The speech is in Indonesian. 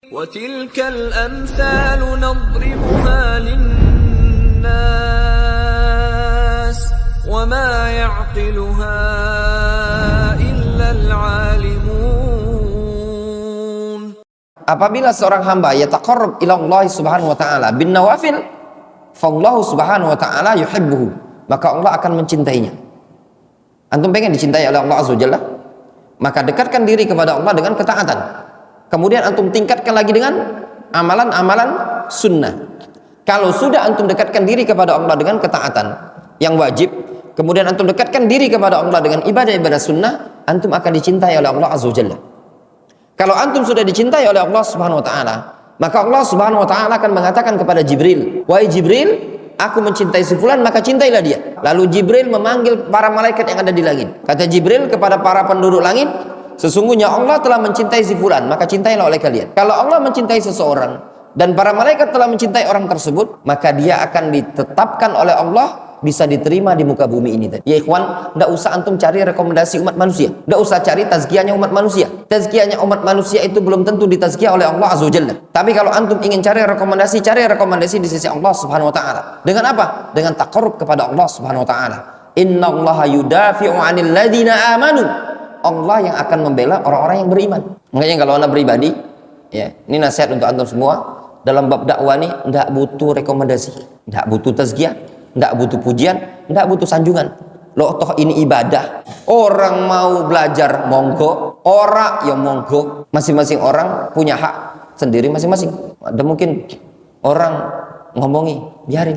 وَتِلْكَ الْأَمْثَالُ نَضْرِبُهَا لِلنَّاسِ وَمَا يَعْقِلُهَا إِلَّا الْعَالِمُونَ. Apabila seorang hamba yataqarrab ila Allah Subhanahu wa taala bin nawafil, fallahu Subhanahu wa taala yuhibbuhu, maka Allah akan mencintainya. Antum pengen dicintai oleh Allah Azza wa Jalla? Maka dekatkan diri kepada Allah dengan ketaatan. Kemudian antum tingkatkan lagi dengan amalan-amalan sunnah. Kalau sudah antum dekatkan diri kepada Allah dengan ketaatan yang wajib, kemudian antum dekatkan diri kepada Allah dengan ibadah-ibadah sunnah, antum akan dicintai oleh Allah Azza wa Jalla. Kalau antum sudah dicintai oleh Allah Subhanahu wa taala, maka Allah Subhanahu wa taala akan mengatakan kepada Jibril, "Wahai Jibril, aku mencintai si fulan, maka cintailah dia." Lalu Jibril memanggil para malaikat yang ada di langit. Kata Jibril kepada para penduduk langit, "Sesungguhnya Allah telah mencintai si fulan, maka cintailah oleh kalian." Kalau Allah mencintai seseorang dan para malaikat telah mencintai orang tersebut, maka dia akan ditetapkan oleh Allah bisa diterima di muka bumi ini tadi. Ya ikhwan, tidak usah antum cari rekomendasi umat manusia, tidak usah cari tazkiyahnya umat manusia. Tazkiyahnya umat manusia itu belum tentu ditazkiyah oleh Allah Azza wa Jalla. Tapi kalau antum ingin cari rekomendasi di sisi Allah Subhanahu wa taala. Dengan apa? Dengan taqarrub kepada Allah Subhanahu wa taala. Innallaha yudafi'u 'anil ladzina amanu. Allah yang akan membela orang-orang yang beriman. Makanya kalau anda pribadi, ya, ini nasihat untuk antum semua, dalam bab dakwah ini tidak butuh rekomendasi, tidak butuh tazkiyah, tidak butuh pujian, tidak butuh sanjungan. Loh, toh ini ibadah. Orang mau belajar monggo, ora ya monggo. Masing-masing orang punya hak sendiri masing-masing. Ada mungkin orang ngomongi, biarin.